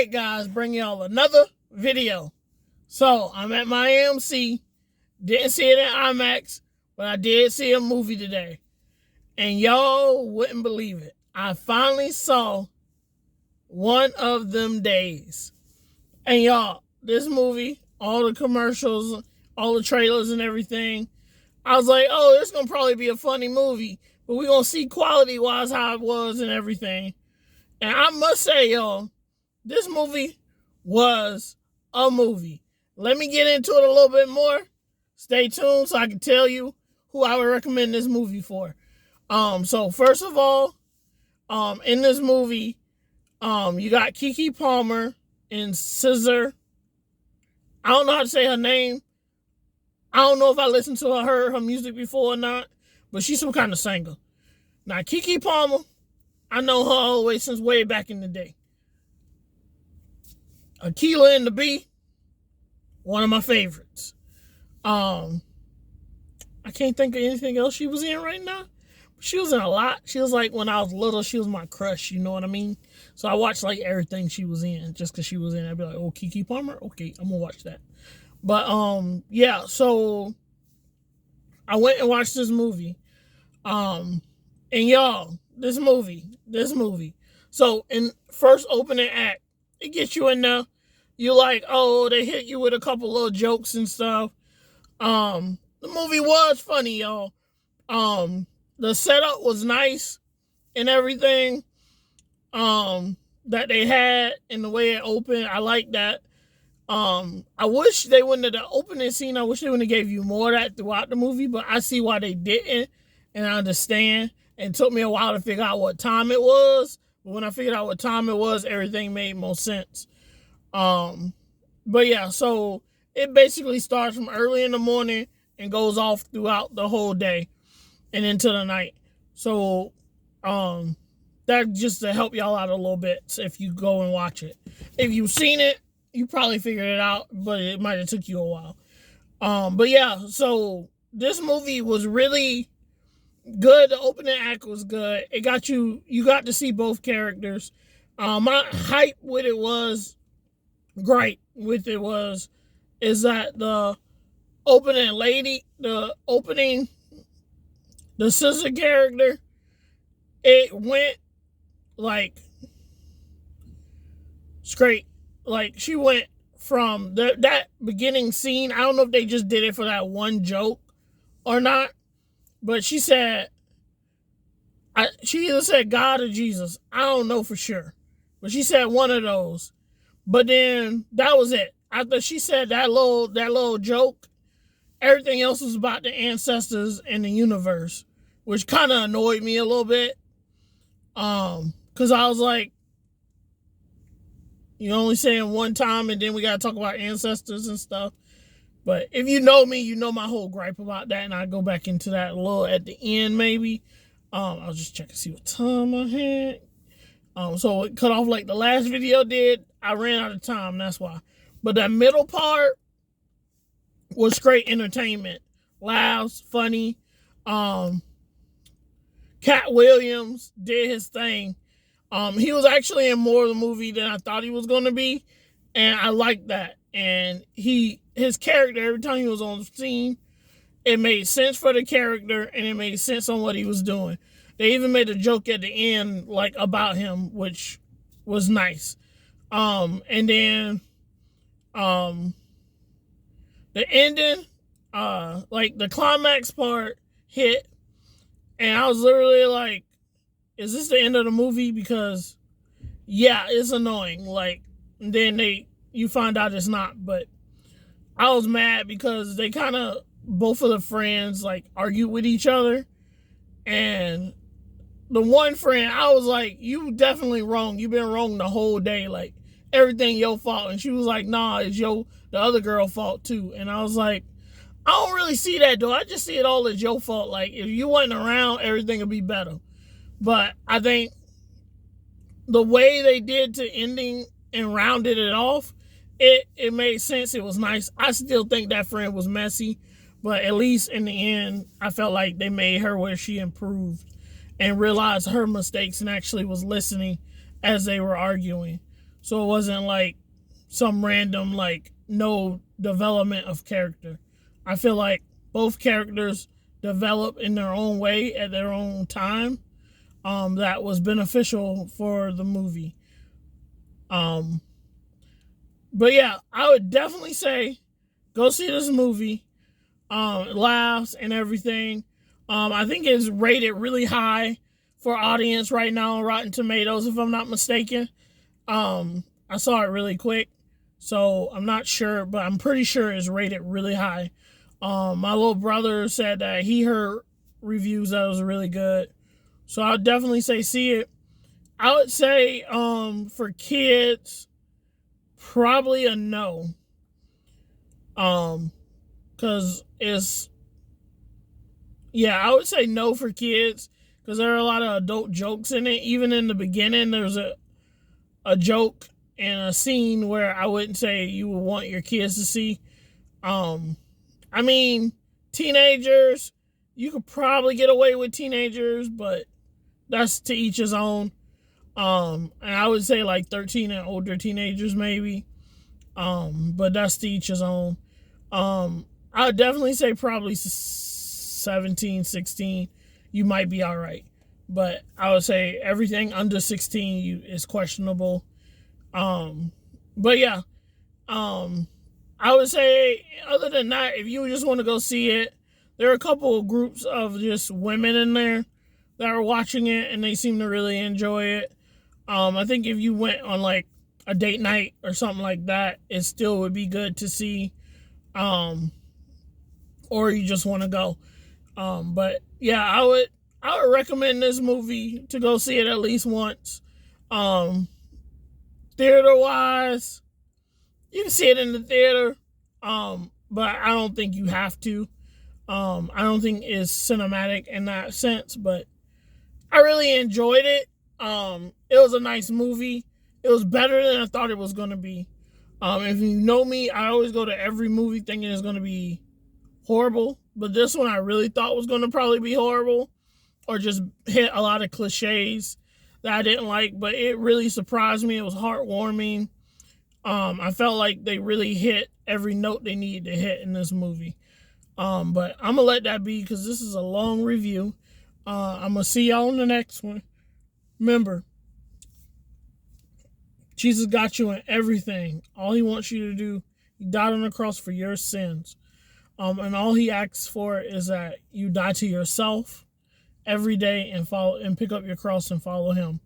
right, guys, bring y'all another video. So I'm at my AMC. Didn't see it in IMAX, but I did see a movie today. And y'all wouldn't believe it. I finally saw One of Them Days. And y'all, this movie, all the commercials, all the trailers and everything, I was like, oh, this is going to probably be a funny movie. But we're going to see quality-wise how it was and everything. And I must say, y'all, this movie was a movie. Let me get into it a little bit more. Stay tuned so I can tell you who I would recommend this movie for. So first of all, in this movie, you got Keke Palmer and SZA. I don't know how to say her name. I don't know if I listened to her music before or not, but she's some kind of singer. Now, Keke Palmer, I know her always since way back in the day. Akeelah and the Bee, one of my favorites. I can't think of anything else she was in right now. She was in a lot. She was like, when I was little, she was my crush, you know what I mean? So I watched like everything she was in just because she was in it. I'd be like, oh, Keke Palmer? Okay, I'm going to watch that. But, yeah, so I went and watched this movie. And y'all, this movie. So in first opening act, it gets you in there. You're like, oh, they hit you with a couple little jokes and stuff. The movie was funny, y'all. The setup was nice and everything. That they had and the way it opened, I like that. I wish they wouldn't have the opening scene. I wish they wouldn't have gave you more of that throughout the movie, but I see why they didn't, and I understand. And it took me a while to figure out what time it was, but when I figured out what time it was, everything made more sense. But yeah, so it basically starts from early in the morning and goes off throughout the whole day and into the night. So, that just to help y'all out a little bit if you go and watch it. If you've seen it, you probably figured it out, but it might have took you a while. But yeah, so this movie was really good. The opening act was good. It got you got to see both characters. My hype with it was great. Is that the opening lady, the SZA character, it went like straight. Like, she went from that beginning scene. I don't know if they just did it for that one joke or not, but she said, she either said God or Jesus. I don't know for sure, but she said one of those. But then that was it. After she said that little joke, everything else was about the ancestors and the universe, which kind of annoyed me a little bit. Because I was like, you're only saying one time, and then we got to talk about ancestors and stuff. But if you know me, you know my whole gripe about that, and I'll go back into that a little at the end, maybe. I'll just check and see what time I had. So it cut off like the last video did. I ran out of time, that's why. But that middle part was great entertainment. Laughs, funny. Cat Williams did his thing. He was actually in more of the movie than I thought he was going to be, and I liked that. And his character, every time he was on the scene, it made sense for the character, and it made sense on what he was doing. They even made a joke at the end, like, about him, which was nice. And then, the ending, like, the climax part hit, and I was literally like, is this the end of the movie? Because, yeah, it's annoying. Like, and then you find out it's not. But I was mad because they kind of, both of the friends, like, argued with each other. And the one friend, I was like, you definitely wrong. You've been wrong the whole day. Like, everything your fault. And she was like, nah, it's the other girl fault too. And I was like, I don't really see that, though. I just see it all as your fault. Like, if you wasn't around, everything would be better. But I think the way they did to ending and rounded it off, it made sense. It was nice. I still think that friend was messy, but at least in the end, I felt like they made her where she improved and realized her mistakes and actually was listening as they were arguing. So it wasn't like some random, like, no development of character. I feel like both characters develop in their own way at their own time. That was beneficial for the movie. Um, but yeah, I would definitely say go see this movie. Laughs and everything. I think it's rated really high for audience right now on Rotten Tomatoes, if I'm not mistaken. I saw it really quick, so I'm not sure, but I'm pretty sure it's rated really high. My little brother said that he heard reviews that was really good, so I would definitely say see it. I would say for kids, probably a no. Because I would say no for kids because there are a lot of adult jokes in it. Even in the beginning, there's a joke and a scene where I wouldn't say you would want your kids to see. I mean, teenagers, you could probably get away with teenagers, but that's to each his own. And I would say like 13 and older teenagers maybe. But that's to each his own. I would definitely say probably 17, 16, you might be all right. But I would say everything under 16 is questionable. But yeah, I would say other than that, if you just want to go see it, there are a couple of groups of just women in there that are watching it and they seem to really enjoy it. I think if you went on like a date night or something like that, it still would be good to see. Or you just want to go. But yeah, I would recommend this movie to go see it at least once. Theater wise, you can see it in the theater. But I don't think you have to. I don't think it's cinematic in that sense, but I really enjoyed it. It was a nice movie. It was better than I thought it was going to be. If you know me, I always go to every movie thinking it's going to be horrible. But this one I really thought was going to probably be horrible or just hit a lot of cliches that I didn't like. But it really surprised me. It was heartwarming. I felt like they really hit every note they needed to hit in this movie. But I'm going to let that be because this is a long review. I'm going to see y'all in the next one. Remember, Jesus got you in everything. All he wants you to do, he died on the cross for your sins. And all he asks for is that you die to yourself every day and pick up your cross and follow him.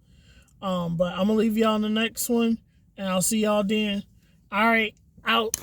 But I'm going to leave y'all in the next one, and I'll see y'all then. All right, out.